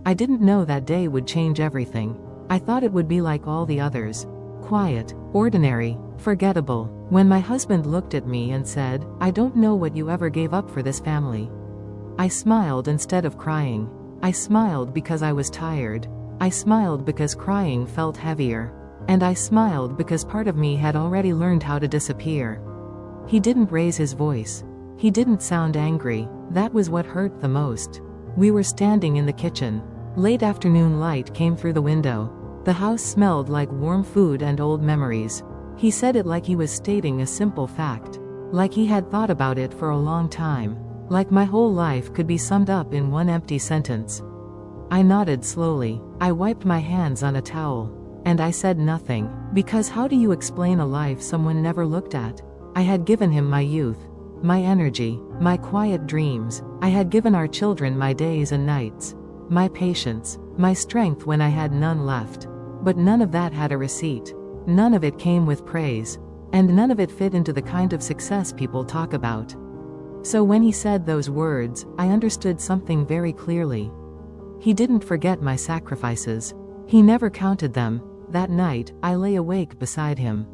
I didn't know that day would change everything. I thought it would be like all the others. Quiet, ordinary, forgettable. When my husband looked at me and said, "I don't know what you ever gave up for this family." I smiled instead of crying. I smiled because I was tired. I smiled because crying felt heavier. And I smiled because part of me had already learned how to disappear. He didn't raise his voice. He didn't sound angry. That was what hurt the most. We were standing in the kitchen. Late afternoon light came through the window. The house smelled like warm food and old memories. He said it like he was stating a simple fact. Like he had thought about it for a long time. Like my whole life could be summed up in one empty sentence. I nodded slowly. I wiped my hands on a towel. And I said nothing. Because how do you explain a life someone never looked at? I had given him my youth, my energy, my quiet dreams. I had given our children my days and nights, my patience, my strength when I had none left. But none of that had a receipt. None of it came with praise. And none of it fit into the kind of success people talk about. So when he said those words, I understood something very clearly. He didn't forget my sacrifices. He never counted them. That night, I lay awake beside him,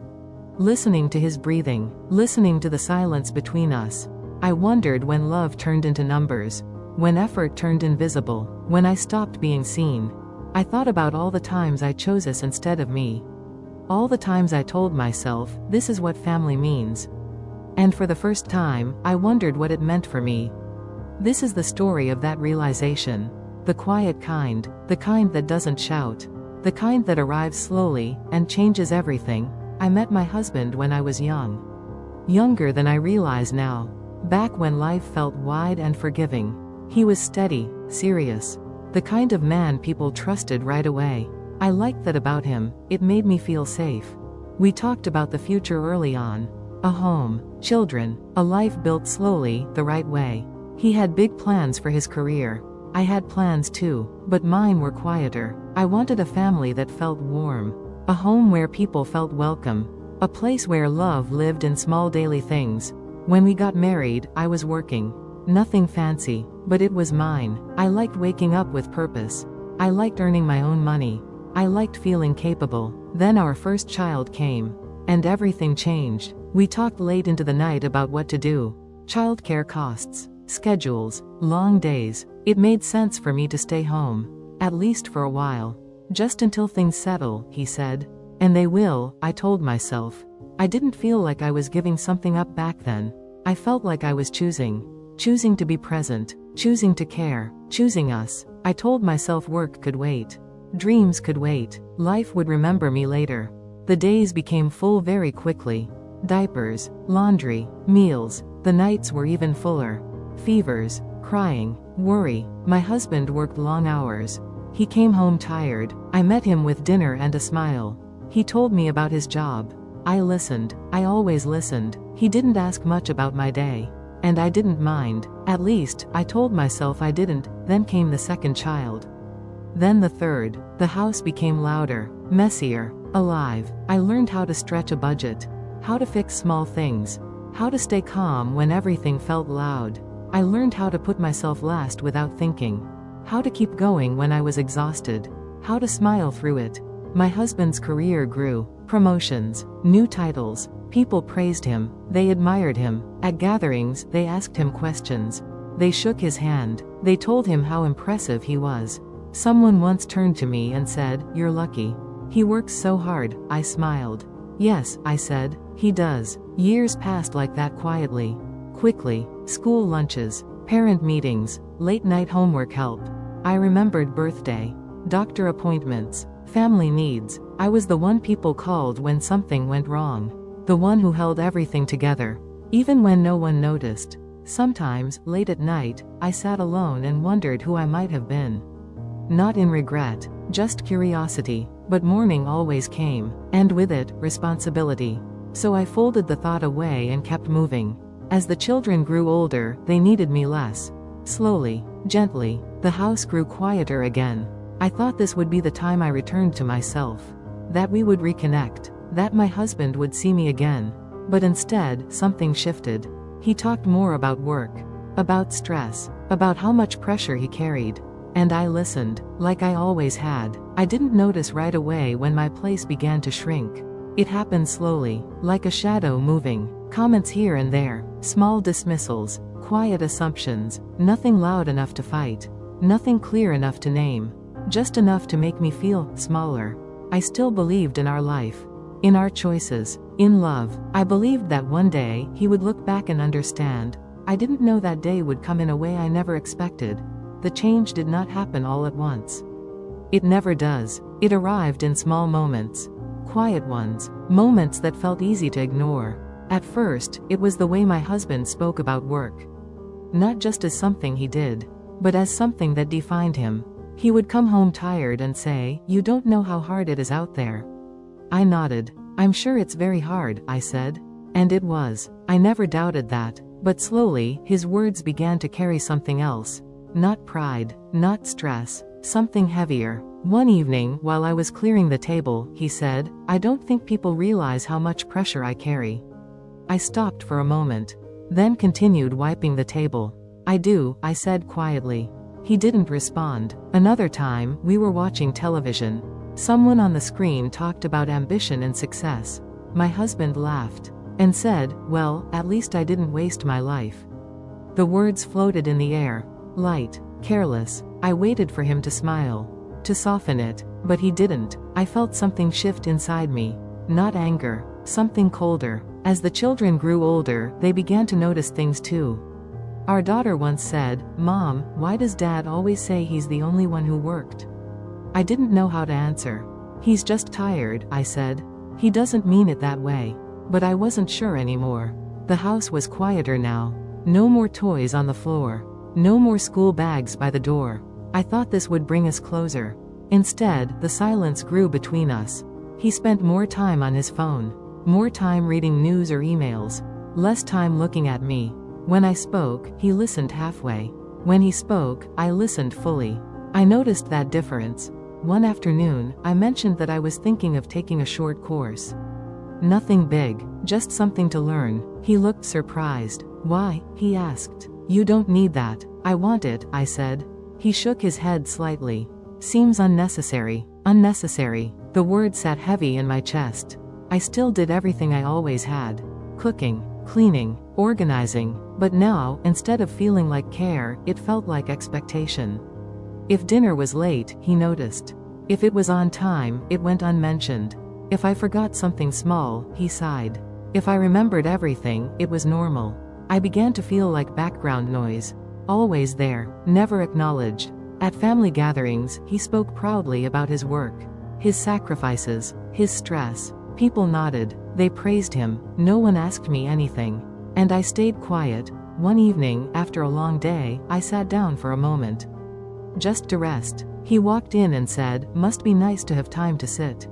listening to his breathing, listening to the silence between us. I wondered when love turned into numbers, when effort turned invisible, when I stopped being seen. I thought about all the times I chose us instead of me. All the times I told myself, this is what family means. And for the first time, I wondered what it meant for me. This is the story of that realization. The quiet kind, the kind that doesn't shout, the kind that arrives slowly and changes everything. I met my husband when I was young. Younger than I realize now. Back when life felt wide and forgiving. He was steady, serious. The kind of man people trusted right away. I liked that about him. It made me feel safe. We talked about the future early on. A home, children, a life built slowly, the right way. He had big plans for his career. I had plans too, but mine were quieter. I wanted a family that felt warm. A home where people felt welcome. A place where love lived in small daily things. When we got married, I was working. Nothing fancy, but it was mine. I liked waking up with purpose. I liked earning my own money. I liked feeling capable. Then our first child came. And everything changed. We talked late into the night about what to do. Childcare costs, schedules, long days. It made sense for me to stay home. At least for a while. Just until things settle, he said. And they will, I told myself. I didn't feel like I was giving something up back then. I felt like I was choosing. Choosing to be present. Choosing to care. Choosing us. I told myself work could wait. Dreams could wait. Life would remember me later. The days became full very quickly. Diapers, laundry, meals. The nights were even fuller. Fevers, crying, worry. My husband worked long hours. He came home tired. I met him with dinner and a smile. He told me about his job. I listened. I always listened. He didn't ask much about my day. And I didn't mind. At least, I told myself I didn't. Then came the second child. Then the third. The house became louder, messier, alive. I learned how to stretch a budget. How to fix small things. How to stay calm when everything felt loud. I learned how to put myself last without thinking. How to keep going when I was exhausted. How to smile through it. My husband's career grew. Promotions, new titles. People praised him. They admired him. At gatherings, they asked him questions. They shook his hand. They told him how impressive he was. Someone once turned to me and said, "You're lucky. He works so hard." I smiled. "Yes," I said, "he does." Years passed like that quietly. Quickly. School lunches, parent meetings, late-night homework help. I remembered birthday, doctor appointments, family needs. I was the one people called when something went wrong. The one who held everything together. Even when no one noticed. Sometimes, late at night, I sat alone and wondered who I might have been. Not in regret, just curiosity. But morning always came, and with it, responsibility. So I folded the thought away and kept moving. As the children grew older, they needed me less. Slowly, gently, the house grew quieter again. I thought this would be the time I returned to myself. That we would reconnect. That my husband would see me again. But instead, something shifted. He talked more about work. About stress. About how much pressure he carried. And I listened, like I always had. I didn't notice right away when my place began to shrink. It happened slowly, like a shadow moving. Comments here and there, small dismissals, quiet assumptions, nothing loud enough to fight, nothing clear enough to name, just enough to make me feel smaller. I still believed in our life, in our choices, in love. I believed that one day he would look back and understand. I didn't know that day would come in a way I never expected. The change did not happen all at once. It never does. It arrived in small moments. Quiet ones, moments that felt easy to ignore. At first, it was the way my husband spoke about work. Not just as something he did, but as something that defined him. He would come home tired and say, "You don't know how hard it is out there." I nodded. "I'm sure it's very hard," I said. And it was. I never doubted that. But slowly, his words began to carry something else. Not pride, not stress, something heavier. One evening, while I was clearing the table, he said, "I don't think people realize how much pressure I carry." I stopped for a moment, then continued wiping the table. "I do," I said quietly. He didn't respond. Another time, we were watching television. Someone on the screen talked about ambition and success. My husband laughed and said, "Well, at least I didn't waste my life." The words floated in the air, light, careless. I waited for him to smile, to soften it, but he didn't. I felt something shift inside me. Not anger, something colder. As the children grew older, they began to notice things too. Our daughter once said, "Mom, why does Dad always say he's the only one who worked?" I didn't know how to answer. "He's just tired," I said. "He doesn't mean it that way." But I wasn't sure anymore. The house was quieter now. No more toys on the floor. No more school bags by the door. I thought this would bring us closer. Instead, the silence grew between us. He spent more time on his phone. More time reading news or emails. Less time looking at me. When I spoke, he listened halfway. When he spoke, I listened fully. I noticed that difference. One afternoon, I mentioned that I was thinking of taking a short course. Nothing big, just something to learn. He looked surprised. "Why?" he asked. "You don't need that." "I want it," I said. He shook his head slightly. "Seems unnecessary." Unnecessary. The word sat heavy in my chest. I still did everything I always had. Cooking, cleaning, organizing. But now, instead of feeling like care, it felt like expectation. If dinner was late, he noticed. If it was on time, it went unmentioned. If I forgot something small, he sighed. If I remembered everything, it was normal. I began to feel like background noise. Always there, never acknowledged. At family gatherings, he spoke proudly about his work, his sacrifices, his stress. People nodded. They praised him. No one asked me anything. And I stayed quiet. One evening, after a long day, I sat down for a moment. Just to rest. He walked in and said, "Must be nice to have time to sit."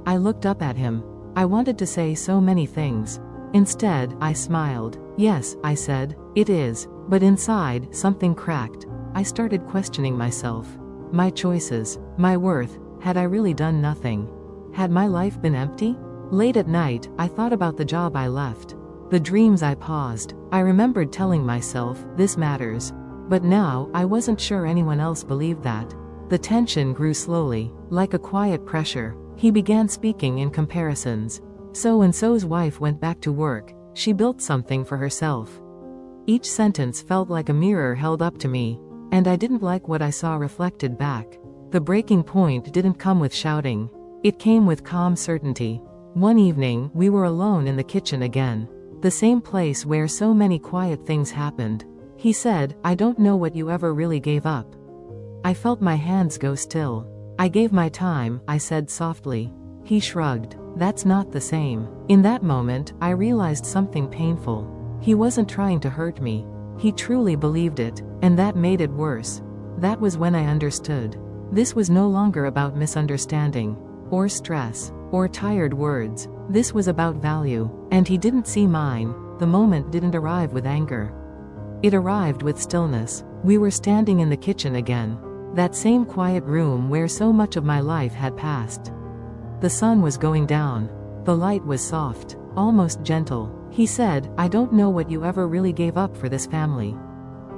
I looked up at him. I wanted to say so many things. Instead, I smiled. "Yes," I said, "it is." But inside, something cracked. I started questioning myself. My choices, my worth. Had I really done nothing? Had my life been empty? Late at night, I thought about the job I left. The dreams I paused. I remembered telling myself, "This matters." But now, I wasn't sure anyone else believed that. The tension grew slowly, like a quiet pressure. He began speaking in comparisons. So-and-so's wife went back to work. She built something for herself. Each sentence felt like a mirror held up to me, and I didn't like what I saw reflected back. The breaking point didn't come with shouting. It came with calm certainty. One evening, we were alone in the kitchen again. The same place where so many quiet things happened. He said, "I don't know what you ever really gave up." I felt my hands go still. "I gave my time," I said softly. He shrugged. "That's not the same." In that moment, I realized something painful. He wasn't trying to hurt me. He truly believed it, and that made it worse. That was when I understood. This was no longer about misunderstanding, or stress, or tired words. This was about value, and he didn't see mine. The moment didn't arrive with anger. It arrived with stillness. We were standing in the kitchen again. That same quiet room where so much of my life had passed. The sun was going down. The light was soft, almost gentle. He said, "I don't know what you ever really gave up for this family."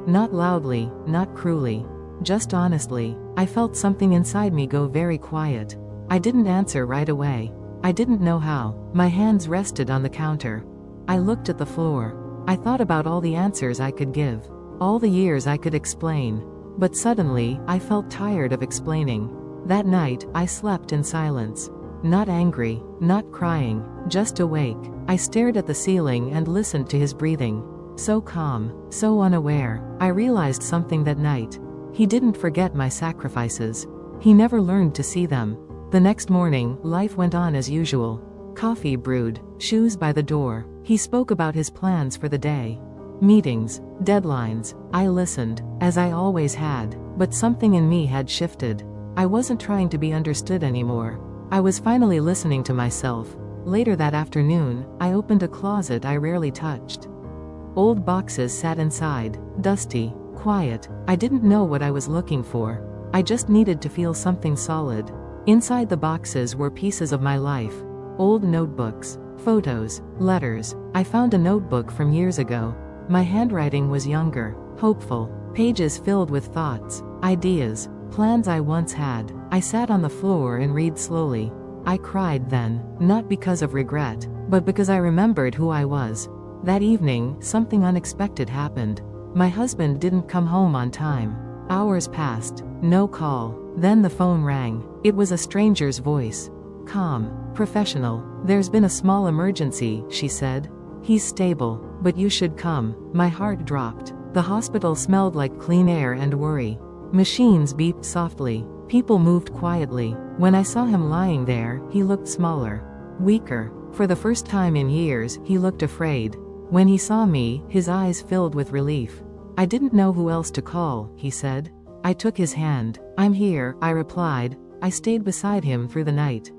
Not loudly, not cruelly. just honestly. I felt something inside me go very quiet. I didn't answer right away. I didn't know how. My hands rested on the counter. I looked at the floor. I thought about all the answers I could give, all the years I could explain. But suddenly, I felt tired of explaining. That night, I slept in silence. Not angry, not crying, just awake. I stared at the ceiling and listened to his breathing. So calm, so unaware. I realized something that night. He didn't forget my sacrifices. He never learned to see them. The next morning, life went on as usual. Coffee brewed, shoes by the door. He spoke about his plans for the day. Meetings, deadlines. I listened, as I always had, but something in me had shifted. I wasn't trying to be understood anymore. I was finally listening to myself. Later that afternoon, I opened a closet I rarely touched. Old boxes sat inside, dusty, quiet. I didn't know what I was looking for. I just needed to feel something solid. Inside the boxes were pieces of my life. Old notebooks, photos, letters. I found a notebook from years ago. My handwriting was younger, hopeful, pages filled with thoughts, ideas, plans I once had. I sat on the floor and read slowly. I cried then, not because of regret, but because I remembered who I was. That evening, something unexpected happened. My husband didn't come home on time. Hours passed, no call. Then the phone rang. It was a stranger's voice. Calm, professional. "There's been a small emergency," she said. "He's stable, but you should come." My heart dropped. The hospital smelled like clean air and worry. Machines beeped softly. People moved quietly. When I saw him lying there, he looked smaller, weaker. For the first time in years, he looked afraid. When he saw me, his eyes filled with relief. "I didn't know who else to call," he said. I took his hand. "I'm here," I replied. I stayed beside him through the night,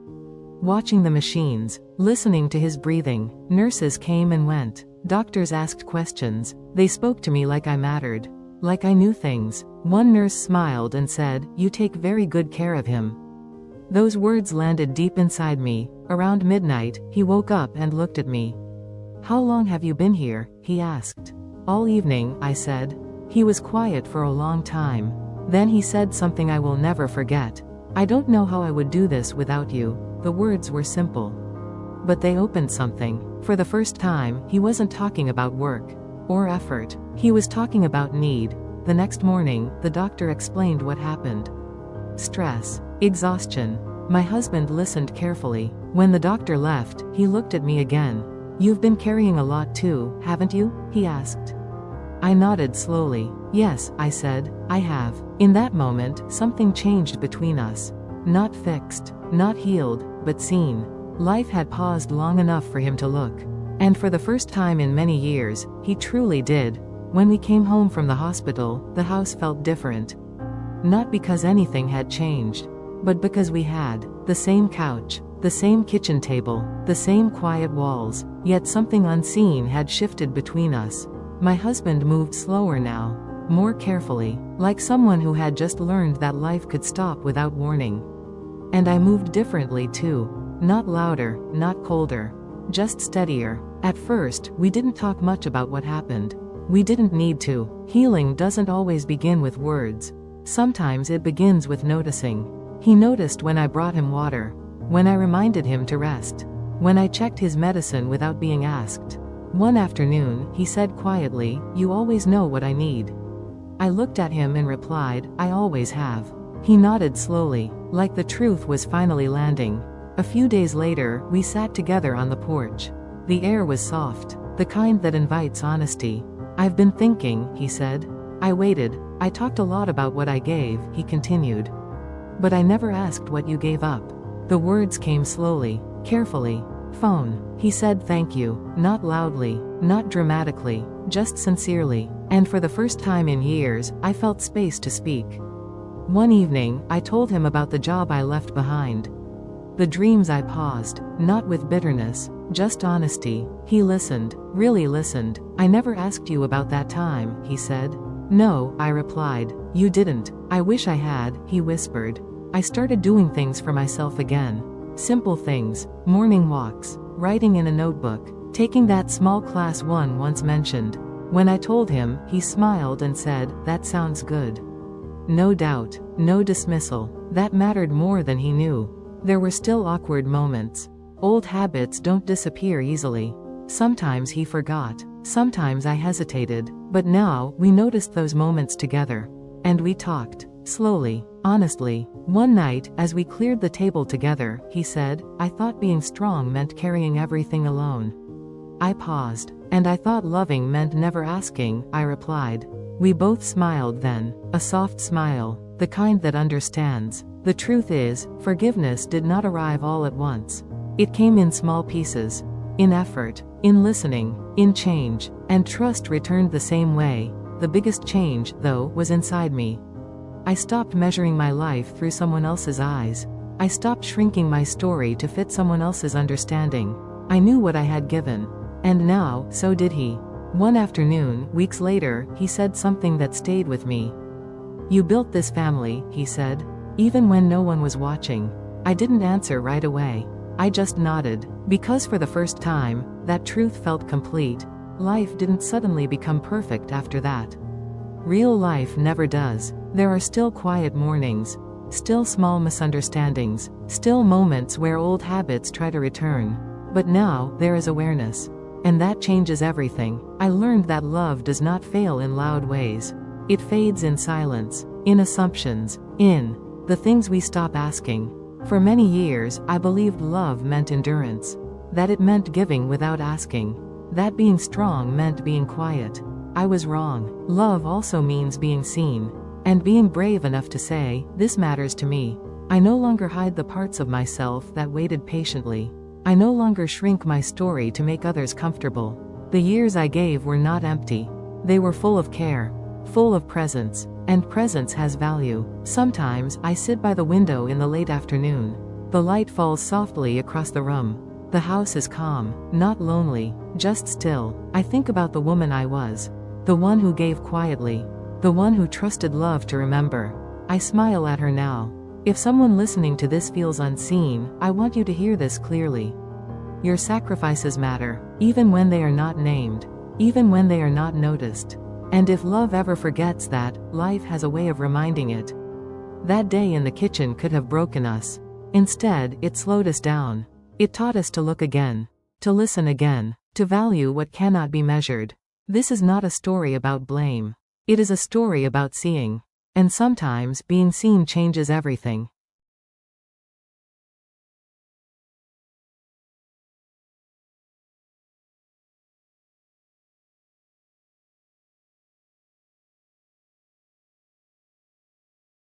watching the machines, listening to his breathing. Nurses came and went. Doctors asked questions. They spoke to me like I mattered, like I knew things. One nurse smiled and said, "You take very good care of him." Those words landed deep inside me. Around midnight, he woke up and looked at me. "How long have you been here?" he asked. "All evening," I said. He was quiet for a long time. Then he said something I will never forget. "I don't know how I would do this without you." The words were simple, but they opened something. For the first time, he wasn't talking about work or effort. He was talking about need. The next morning, the doctor explained what happened. Stress, exhaustion. My husband listened carefully. When the doctor left, he looked at me again. "You've been carrying a lot too, haven't you?" he asked. I nodded slowly. "Yes," I said, "I have." In that moment, something changed between us. Not fixed, not healed, but seen. Life had paused long enough for him to look. And for the first time in many years, he truly did. When we came home from the hospital, the house felt different. Not because anything had changed, but because we had the same couch, the same kitchen table, the same quiet walls, yet something unseen had shifted between us. My husband moved slower now, more carefully, like someone who had just learned that life could stop without warning. And I moved differently too. Not louder, not colder, just steadier. At first, we didn't talk much about what happened. We didn't need to. Healing doesn't always begin with words. Sometimes it begins with noticing. He noticed when I brought him water, when I reminded him to rest, when I checked his medicine without being asked. One afternoon, he said quietly, "You always know what I need." I looked at him and replied, "I always have." He nodded slowly, like the truth was finally landing. A few days later, we sat together on the porch. The air was soft, the kind that invites honesty. "I've been thinking," he said. I waited. "I talked a lot about what I gave," he continued. "But I never asked what you gave up." The words came slowly, carefully. "Phone." He said thank you, not loudly, not dramatically, just sincerely. And for the first time in years, I felt space to speak. One evening, I told him about the job I left behind. The dreams I paused, not with bitterness, just honesty. He listened, really listened. "I never asked you about that time," he said. "No," I replied. "You didn't." "I wish I had," he whispered. I started doing things for myself again. Simple things, morning walks, writing in a notebook, taking that small class one once mentioned. When I told him, he smiled and said, "That sounds good." no doubt, no dismissal. That mattered more than he knew. There were still awkward moments. Old habits don't disappear easily. Sometimes he forgot. Sometimes I hesitated. But now, we noticed those moments together. And we talked. Slowly, honestly. One night, as we cleared the table together, he said, "I thought being strong meant carrying everything alone." I paused. "And I thought loving meant never asking," I replied. We both smiled then. A soft smile. The kind that understands. The truth is, forgiveness did not arrive all at once. It came in small pieces. In effort. In listening. In change. And trust returned the same way. The biggest change, though, was inside me. I stopped measuring my life through someone else's eyes. I stopped shrinking my story to fit someone else's understanding. I knew what I had given. And now, so did he. One afternoon, weeks later, he said something that stayed with me. "You built this family," he said. Even when no one was watching. I didn't answer right away. I just nodded. Because for the first time, that truth felt complete. Life didn't suddenly become perfect after that. Real life never does. There are still quiet mornings. Still small misunderstandings. Still moments where old habits try to return. But now, there is awareness. And that changes everything. I learned that love does not fail in loud ways. It fades in silence. In assumptions. In the things we stop asking. For many years, I believed love meant endurance. That it meant giving without asking. That being strong meant being quiet. I was wrong. Love also means being seen. And being brave enough to say, "This matters to me." I no longer hide the parts of myself that waited patiently. I no longer shrink my story to make others comfortable. The years I gave were not empty. They were full of care. Full of presence. And presence has value. Sometimes, I sit by the window in the late afternoon. The light falls softly across the room. The house is calm, not lonely, just still. I think about the woman I was. The one who gave quietly. The one who trusted love to remember. I smile at her now. If someone listening to this feels unseen, I want you to hear this clearly. Your sacrifices matter, even when they are not named. Even when they are not noticed. And if love ever forgets that, life has a way of reminding it. That day in the kitchen could have broken us. Instead, it slowed us down. It taught us to look again. To listen again. To value what cannot be measured. This is not a story about blame. It is a story about seeing. And sometimes, being seen changes everything.